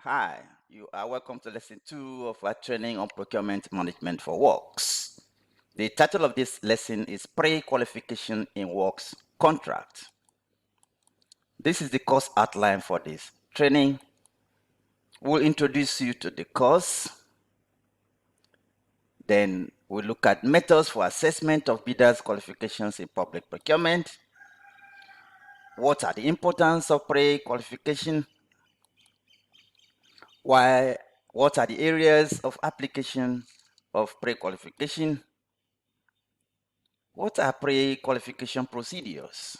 Hi, you are welcome to lesson 2 of our training on procurement management for works. The title of this lesson is Pre-Qualification in Works Contract. This is the course outline for this training. We'll introduce you to the course. Then we'll look at methods for assessment of bidders' qualifications in public procurement. What are the importance of pre-qualification? Why? What are the areas of application of pre-qualification? What are pre-qualification procedures?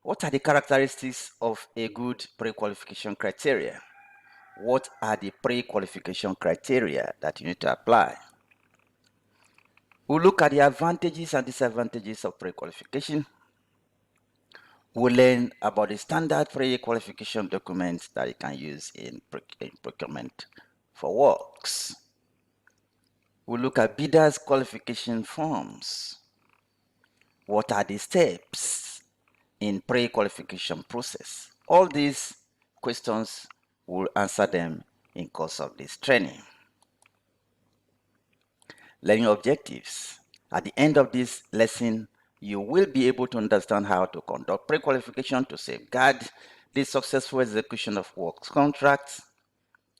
What are the characteristics of a good pre-qualification criteria? What are the pre-qualification criteria that you need to apply? We'll look at the advantages and disadvantages of pre-qualification. We'll learn about the standard pre-qualification documents that you can use in procurement for works. We'll look at bidders' qualification forms. What are the steps in pre-qualification process? All these questions, we'll answer them in course of this training. Learning objectives. At the end of this lesson, you will be able to understand how to conduct pre-qualification to safeguard the successful execution of works contracts.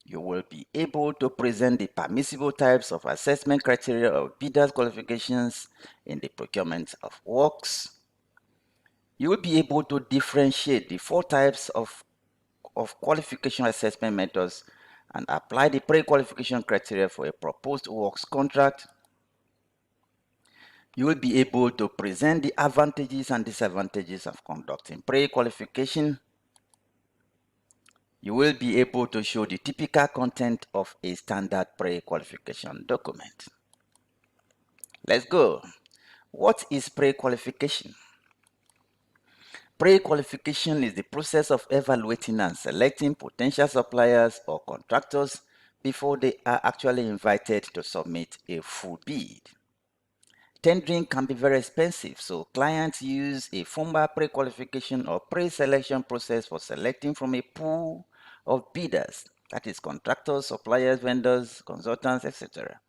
You will be able to present the permissible types of assessment criteria of bidders' qualifications in the procurement of works. You will be able to differentiate the 4 types of qualification assessment methods and apply the pre-qualification criteria for a proposed works contract. You will be able to present the advantages and disadvantages of conducting pre-qualification. You will be able to show the typical content of a standard pre-qualification document. Let's go. What is pre-qualification? Pre-qualification is the process of evaluating and selecting potential suppliers or contractors before they are actually invited to submit a full bid. Tendering can be very expensive, so clients use a formal pre-qualification or pre-selection process for selecting from a pool of bidders, that is contractors, suppliers, vendors, consultants, etc.,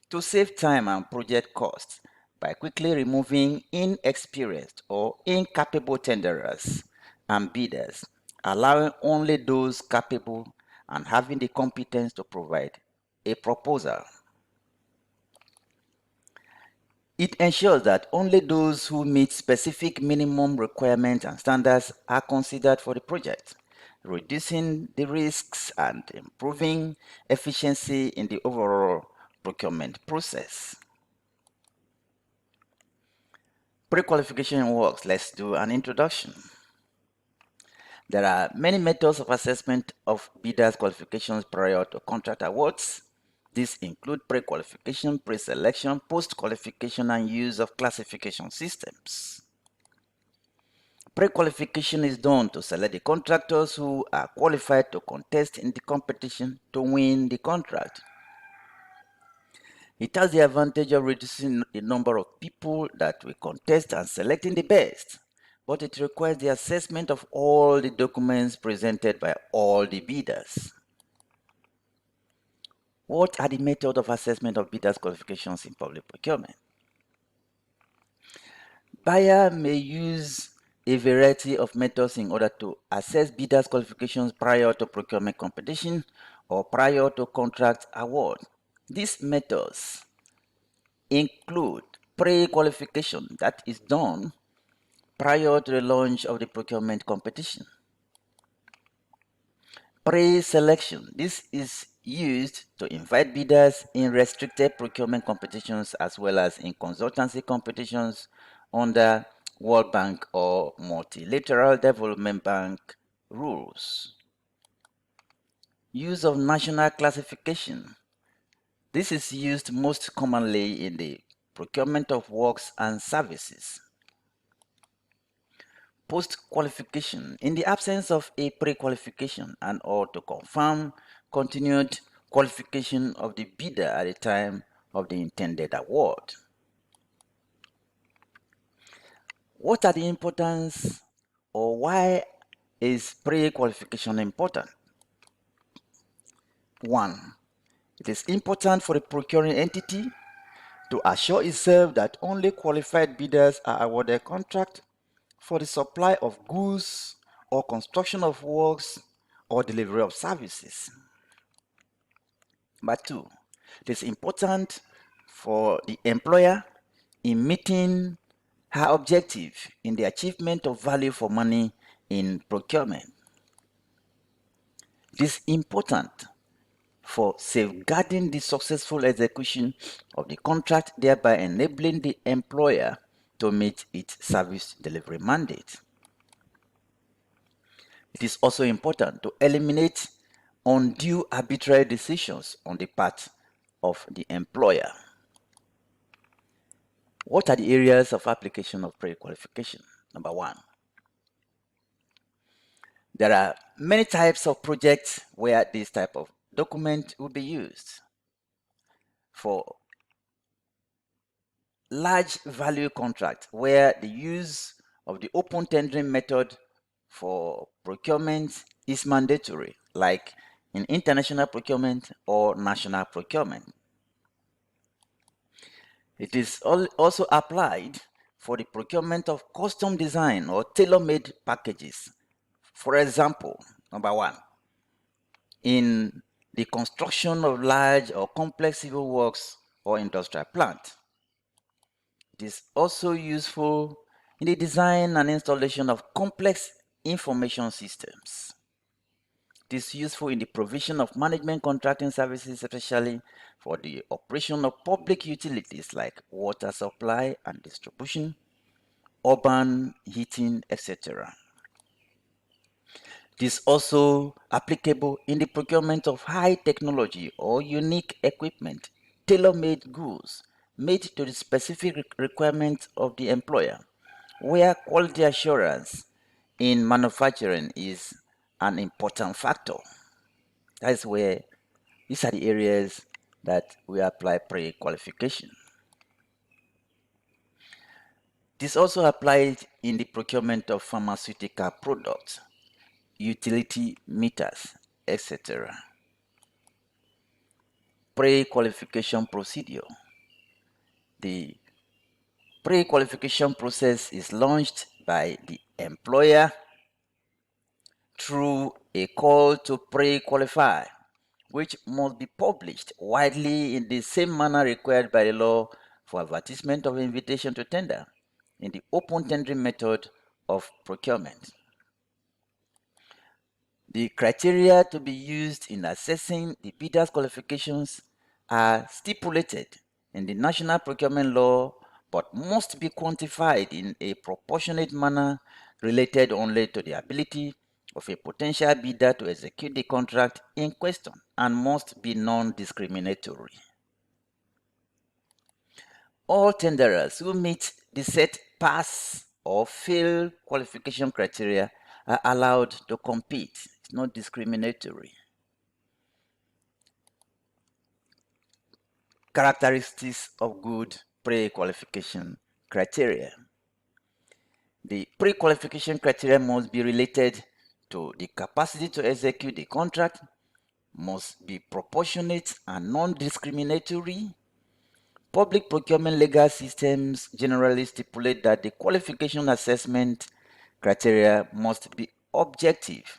to save time and project costs by quickly removing inexperienced or incapable tenderers and bidders, allowing only those capable and having the competence to provide a proposal. It ensures that only those who meet specific minimum requirements and standards are considered for the project, reducing the risks and improving efficiency in the overall procurement process. Pre-qualification works. Let's do an introduction. There are many methods of assessment of bidders' qualifications prior to contract awards. These include pre-qualification, pre-selection, post-qualification, and use of classification systems. Pre-qualification is done to select the contractors who are qualified to contest in the competition to win the contract. It has the advantage of reducing the number of people that will contest and selecting the best, but it requires the assessment of all the documents presented by all the bidders. What are the methods of assessment of bidders' qualifications in public procurement? Buyer may use a variety of methods in order to assess bidders' qualifications prior to procurement competition or prior to contract award. These methods include pre-qualification that is done prior to the launch of the procurement competition. Pre-selection. This is used to invite bidders in restricted procurement competitions as well as in consultancy competitions under World Bank or Multilateral Development Bank rules. Use of national classification. This is used most commonly in the procurement of works and services. Post-qualification. In the absence of a pre-qualification and or to confirm continued qualification of the bidder at the time of the intended award. What are the importance or why is pre-qualification important? 1. It is important for the procuring entity to assure itself that only qualified bidders are awarded contract for the supply of goods or construction of works or delivery of services. Number 2, it is important for the employer in meeting her objective in the achievement of value for money in procurement. It is important for safeguarding the successful execution of the contract, thereby enabling the employer to meet its service delivery mandate. It is also important to eliminate undue arbitrary decisions on the part of the employer. What are the areas of application of pre-qualification? Number 1, there are many types of projects where this type of document will be used. For large value contract where the use of the open tendering method for procurement is mandatory, like in international procurement or national procurement. It is also applied for the procurement of custom design or tailor-made packages. For example, number 1, in the construction of large or complex civil works or industrial plant. It is also useful in the design and installation of complex information systems. It is useful in the provision of management contracting services, especially for the operation of public utilities like water supply and distribution, urban heating, etc. It is also applicable in the procurement of high technology or unique equipment, tailor-made goods made to the specific requirements of the employer, where quality assurance in manufacturing is an important factor. That's where these are the areas that we apply pre-qualification. This also applies in the procurement of pharmaceutical products, utility meters, etc. Pre-qualification procedure. The pre-qualification process is launched by the employer through a call to pre-qualify, which must be published widely in the same manner required by the law for advertisement of invitation to tender in the open tendering method of procurement. The criteria to be used in assessing the bidder's qualifications are stipulated in the national procurement law but must be quantified in a proportionate manner related only to the ability of a potential bidder to execute the contract in question and must be non-discriminatory. All tenderers who meet the set pass or fail qualification criteria are allowed to compete. It's not discriminatory. Characteristics of good pre-qualification criteria. The pre-qualification criteria must be related to the capacity to execute the contract, must be proportionate and non-discriminatory. Public procurement legal systems generally stipulate that the qualification assessment criteria must be objective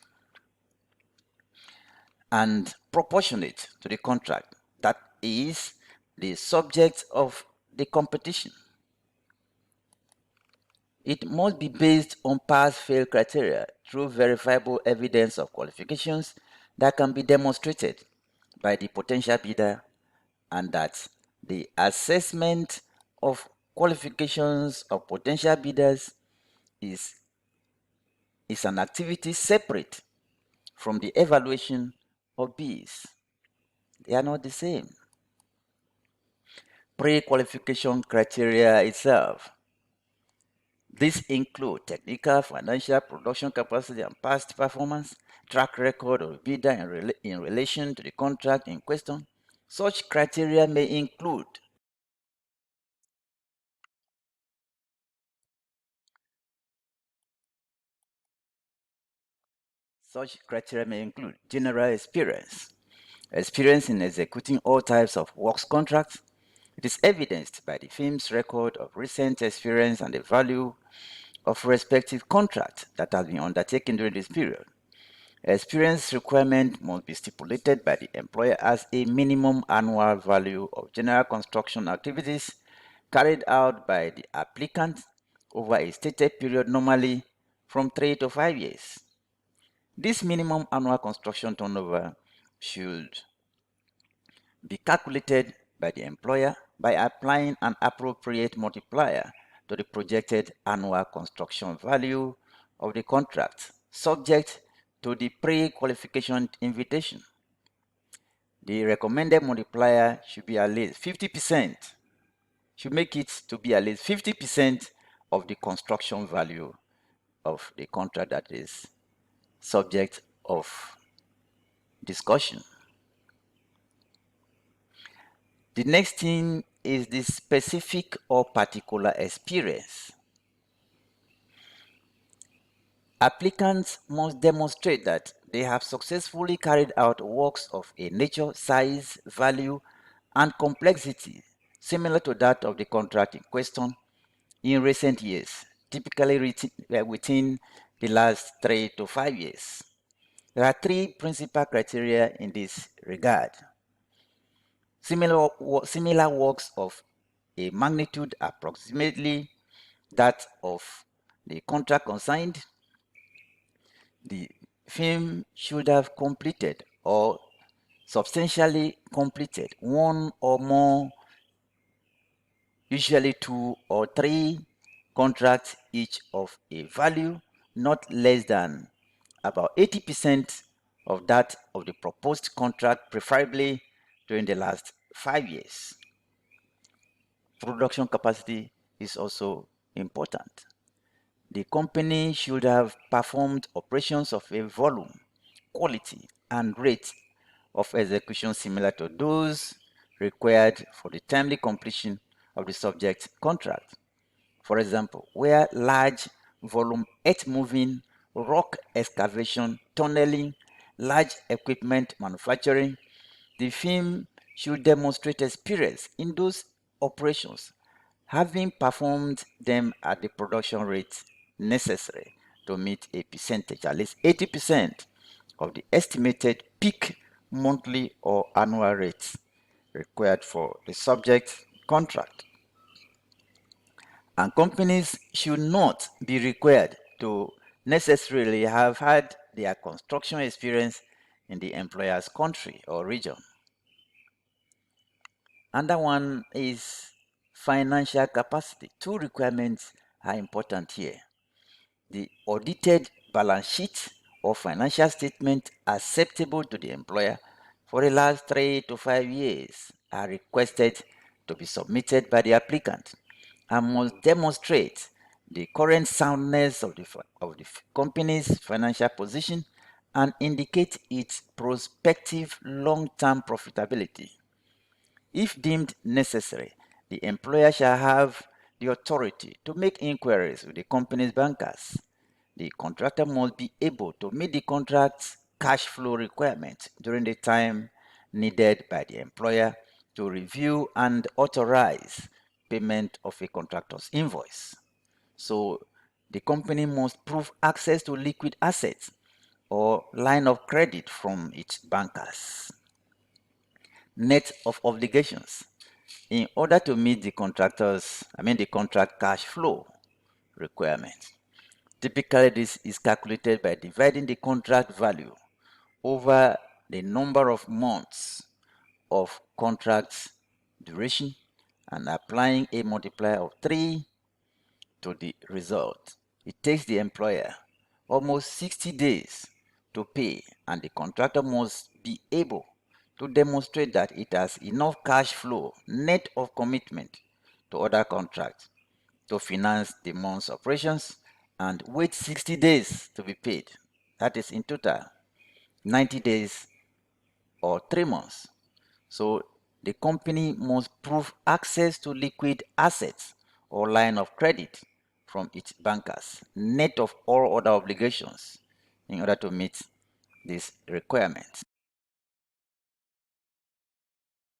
and proportionate to the contract, that is, the subject of the competition. It must be based on pass-fail criteria through verifiable evidence of qualifications that can be demonstrated by the potential bidder, and that the assessment of qualifications of potential bidders is an activity separate from the evaluation of bids. They are not the same. Pre-qualification criteria itself. These include technical, financial, production capacity, and past performance, track record of bidder in relation to the contract in question. Such criteria may include general experience, Experience in executing all types of works contracts. It is evidenced by the firm's record of recent experience and the value of respective contract that has been undertaken during this period. Experience requirement must be stipulated by the employer as a minimum annual value of general construction activities carried out by the applicant over a stated period, normally from 3 to 5 years. This minimum annual construction turnover should be calculated by the employer by applying an appropriate multiplier to the projected annual construction value of the contract, subject to the pre-qualification invitation. The recommended multiplier should be at least 50%, should make it to be at least 50% of the construction value of the contract that is subject of discussion. The next thing is the specific or particular experience. Applicants must demonstrate that they have successfully carried out works of a nature, size, value, and complexity similar to that of the contract in question in recent years, typically within the last 3 to 5 years. There are three principal criteria in this regard. Similar works of a magnitude approximately that of the contract consigned, the firm should have completed or substantially completed one or more, usually 2 or 3 contracts each of a value not less than about 80% of that of the proposed contract, preferably during the last 5 years. Production capacity is also important. The company should have performed operations of a volume, quality, and rate of execution similar to those required for the timely completion of the subject contract. For example, where large volume earth moving, rock excavation, tunneling, large equipment manufacturing, the firm should demonstrate experience in those operations, having performed them at the production rate necessary to meet a percentage, at least 80% of the estimated peak monthly or annual rates required for the subject contract. And companies should not be required to necessarily have had their construction experience in the employer's country or region. Another one is financial capacity. Two requirements are important here. The audited balance sheet or financial statement acceptable to the employer for the last 3 to 5 years are requested to be submitted by the applicant and must demonstrate the current soundness of the company's financial position and indicate its prospective long-term profitability. If deemed necessary, the employer shall have the authority to make inquiries with the company's bankers. The contractor must be able to meet the contract's cash flow requirements during the time needed by the employer to review and authorize payment of a contractor's invoice. So the company must prove access to liquid assets or line of credit from its bankers. Net of obligations. In order to meet the the contract cash flow requirement. Typically, this is calculated by dividing the contract value over the number of months of contract duration and applying a multiplier of 3 to the result. It takes the employer almost 60 days to pay, and the contractor must be able to demonstrate that it has enough cash flow net of commitment to other contracts to finance the month's operations and wait 60 days to be paid. That is in total 90 days or 3 months. So the company must prove access to liquid assets or line of credit from its bankers, net of all other obligations, in order to meet this requirement.